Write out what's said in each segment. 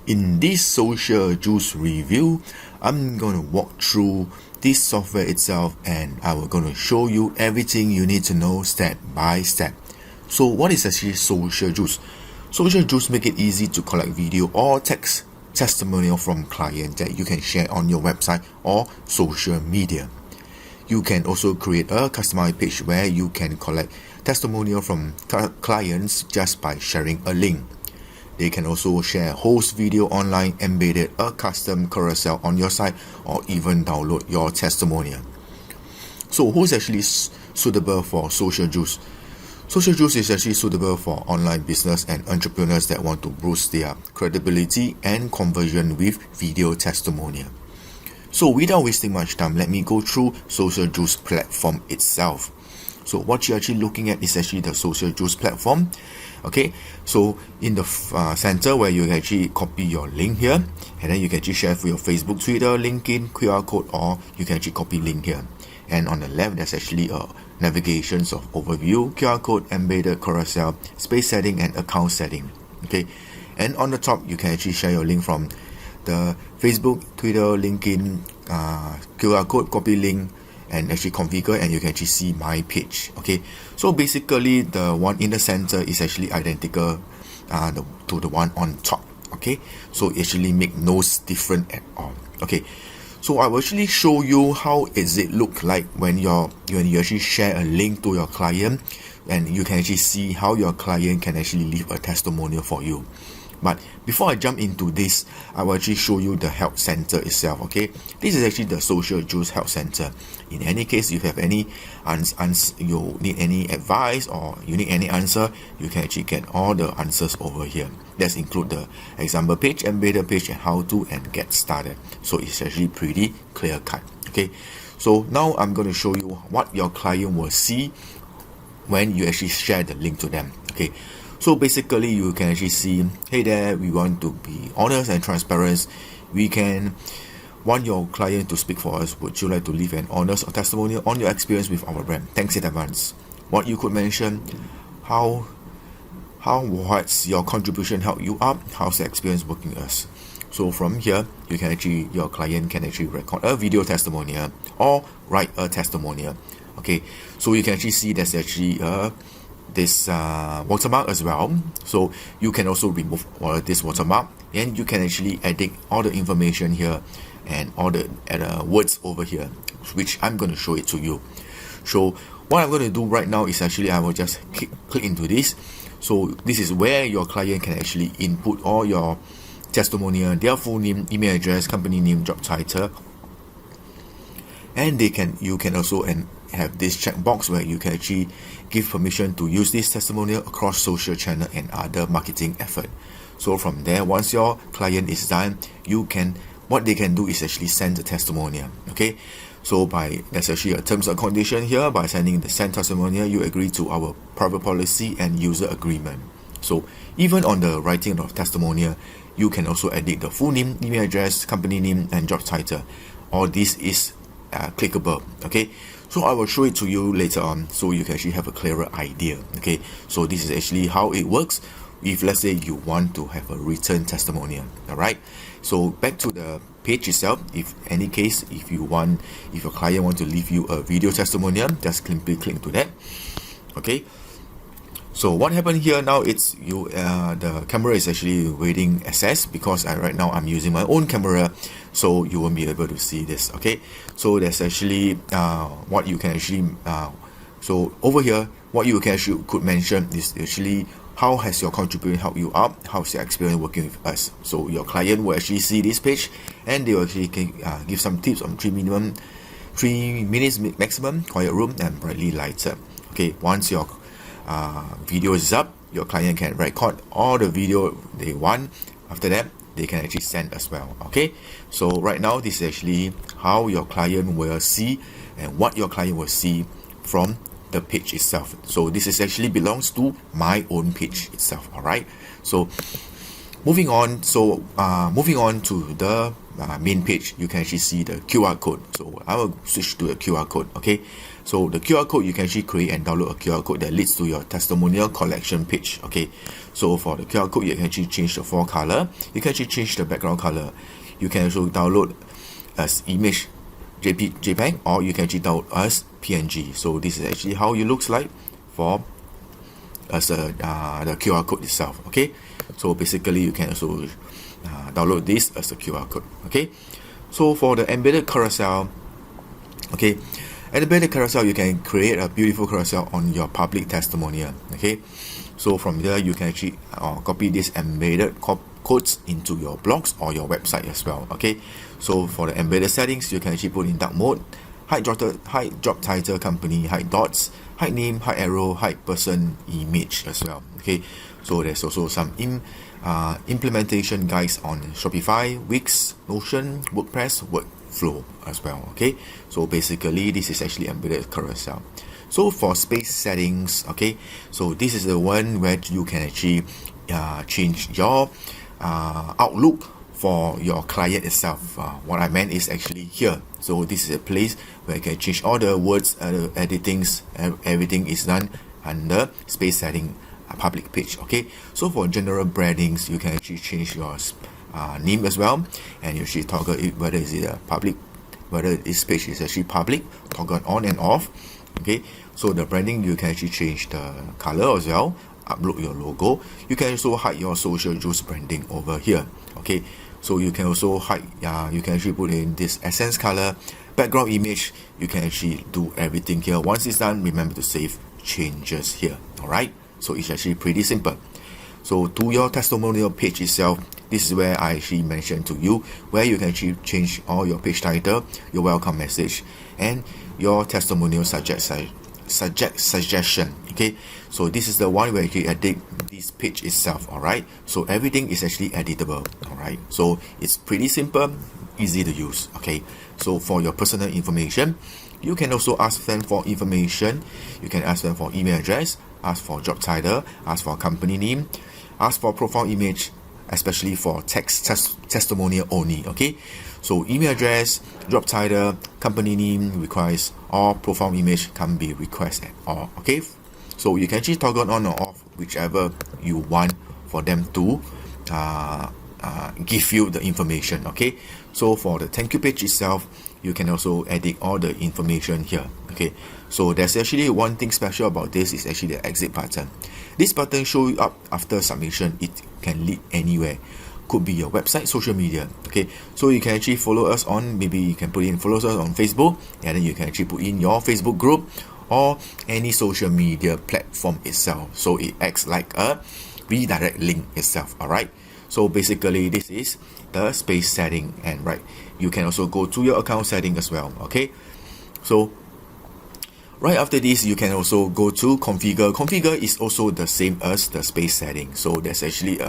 In this SocialJuice review, I'm going to walk through this software itself and I'm going to show you everything you need to know step by step. So what is actually SocialJuice? SocialJuice make it easy to collect video or text testimonial from clients that you can share on your website or social media. You can also create a customized page where you can collect testimonial from clients just by sharing a link. They can also share host video online, embedded a custom carousel on your site, or even download your testimonial. So who's actually suitable for SocialJuice? SocialJuice is actually suitable for online business and entrepreneurs that want to boost their credibility and conversion with video testimonial. So without wasting much time, let me go through SocialJuice platform itself. So what you're actually looking at is actually the SocialJuice platform. Okay, so in the center where you can actually copy your link here, and then you can actually share for your Facebook, Twitter, LinkedIn, QR code, or you can actually copy link here. And on the left, there's actually a navigations of overview, QR code, embedded carousel, space setting, and account setting. Okay, and on the top, you can actually share your link from the Facebook, Twitter, LinkedIn, QR code, copy link, and actually configure, and you can actually see my page. Okay, so basically the one in the center is actually identical to the one on top. Okay, so it actually make no different at all. Okay, so I will actually show you how is it look like when you actually share a link to your client, and you can actually see how your client can actually leave a testimonial for you. But before I jump into this, I will actually show you the help center itself. Okay, this is actually the SocialJuice help center. In any case, if you have any you need any advice or you need any answer, you can actually get all the answers over here. Let's include the example page, embedded page, and how to and get started. So it's actually pretty clear cut. Okay, so now I'm going to show you what your client will see when you actually share the link to them. Okay, so basically you can actually see, hey there, we want to be honest and transparent. We want your client to speak for us. Would you like to leave an honest or testimonial on your experience with our brand? Thanks in advance. What you could mention, what's your contribution help you up? How's the experience working with us? So from here, your client can actually record a video testimonial or write a testimonial. Okay, so you can actually see there's actually this watermark as well, so you can also remove this watermark, and you can actually edit all the information here and all the words over here, which I'm going to show it to you. So what I'm going to do right now is actually I will just click into this. So this is where your client can actually input all your testimonial, their full name, email address, company name, job title, and you can also have this checkbox where you can actually give permission to use this testimonial across social channel and other marketing effort. So from there, once your client is done, what they can do is actually send the testimonial. Okay, so there's actually a terms and condition here. By sending the send testimonial, you agree to our private policy and user agreement. So even on the writing of testimonial, you can also edit the full name, email address, company name, and job title. All this is clickable. Okay, so I will show it to you later on so you can actually have a clearer idea. Okay, so this is actually how it works if let's say you want to have a written testimonial. All right, so back to the page itself. If your client want to leave you a video testimonial, just simply click to that. Okay, so what happened here now, it's the camera is actually waiting access because right now I'm using my own camera, so you won't be able to see this. Okay, so there's actually what you can actually so over here what you can actually could mention is actually how has your contribution helped you up, how's your experience working with us. So your client will actually see this page and they will actually give some tips on 3 minutes maximum, quiet room, and brightly lighted. Okay, once your video is up, your client can record all the video they want. After that, they can actually send as well. Okay, so right now this is actually how your client will see and what your client will see from the page itself. So this is actually belongs to my own page itself. All right, so moving on to the main page, you can actually see the QR code. So I will switch to the QR code. Okay, so the QR code, you can actually create and download a QR code that leads to your testimonial collection page. Okay, so for the QR code, you can actually change the font color, you can actually change the background color, you can also download as image JPEG, or you can actually download as PNG. So this is actually how it looks like for as the QR code itself. Okay, so basically you can also download this as a QR code. Okay, so for the embedded carousel, okay, embedded carousel, you can create a beautiful carousel on your public testimonial. Okay, so from there you can actually copy this embedded codes into your blogs or your website as well. Okay, so for the embedded settings, you can actually put in dark mode, hide job title, company, hide dots, hide name, hide arrow, hide person, image as well. Okay, so there's also some implementation guides on Shopify, Wix, Notion, WordPress, workflow as well. Okay, so basically this is actually embedded carousel. So for space settings, okay, so this is the one where you can actually change your outlook for your client itself. What I meant is actually here. So this is a place where you can change all the words, editings, everything is done under space setting public page. Okay, so for general brandings, you can actually change your name as well, and you should toggle it whether is it a public, whether this page is actually public, toggle on and off. Okay, so the branding, you can actually change the color as well, upload your logo. You can also hide your SocialJuice branding over here. Okay, so you can also hide, you can actually put in this essence color, background image. You can actually do everything here. Once it's done, remember to save changes here. All right, so it's actually pretty simple. So to your testimonial page itself, this is where I actually mentioned to you where you can actually change all your page title, your welcome message, and your testimonial suggestion. Okay, so this is the one where you edit this page itself. All right, so everything is actually editable. All right, so it's pretty simple, easy to use. Okay, so for your personal information, you can also ask them for information. You can ask them for email address, ask for job title, ask for company name, ask for profile image, especially for testimonial only. Okay, so email address, job title, company name requires, or profile image can be requested at all. Okay, so you can actually toggle on or off whichever you want for them to give you the information. Okay, so for the thank you page itself, you can also edit all the information here. Okay, so there's actually one thing special about this is actually the exit button. This button shows up after submission. It can lead anywhere, could be your website, social media. Okay, so you can actually follow us on, maybe you can put in follow us on Facebook, and then you can actually put in your Facebook group or any social media platform itself. So it acts like a redirect link itself. All right, so basically this is the space setting, and right, you can also go to your account setting as well. Okay, so right after this, you can also go to configure. Configure is also the same as the space setting. So there's actually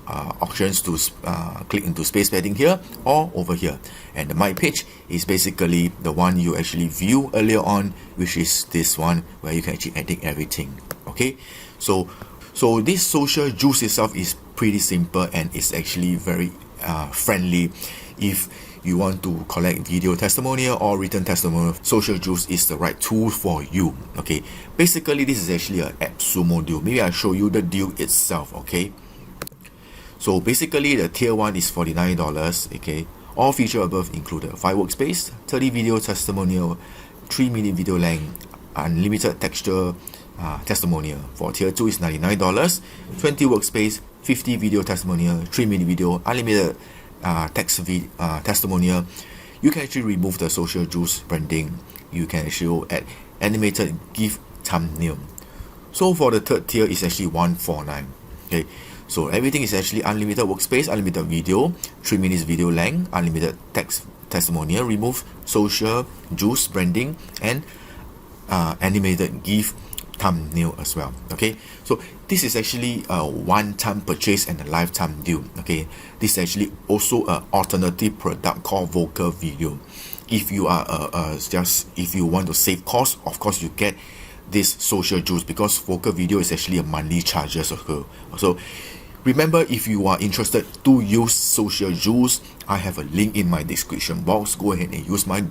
options to click into space setting here or over here. And the my page is basically the one you actually view earlier on, which is this one where you can actually edit everything. Okay, so this SocialJuice itself is pretty simple, and it's actually very friendly. If you want to collect video testimonial or written testimonial, SocialJuice is the right tool for you. Okay, basically this is actually an Appsumo deal. Maybe I'll show you the deal itself. Okay, so basically the tier 1 is $49. Okay, all features above included: 5 workspace, 30 video testimonial, 3-minute video length, unlimited texture testimonial. For tier 2 is $99, 20 workspace, 50 video testimonial, 3-minute video, unlimited text testimonial. You can actually remove the SocialJuice branding. You can actually add animated GIF thumbnail. So for the third tier is actually $149. Okay, so everything is actually unlimited workspace, unlimited video, 3 minutes video length, unlimited text testimonial, remove SocialJuice branding, and animated GIF thumbnail as well. Okay, so this is actually a one-time purchase and a lifetime deal. Okay, this is actually also an alternative product called vocal video. If you are if you want to save cost, of course you get this SocialJuice, because vocal video is actually a monthly charges. So Remember, if you are interested to use SocialJuice, I have a link in my description box. Go ahead and use my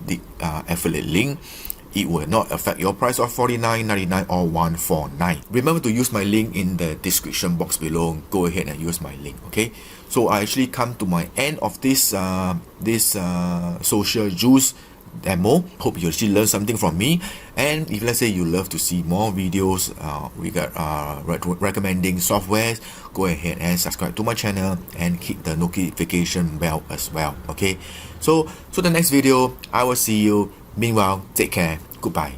affiliate link. It will not affect your price of $49.99 or $149. Remember to use my link in the description box below. Go ahead and use my link. Okay. So I actually come to my end of this SocialJuice demo. Hope you actually learned something from me. And if let's say you love to see more videos recommending softwares, go ahead and subscribe to my channel and hit the notification bell as well. Okay. So the next video I will see you. Meanwhile, take care. Goodbye.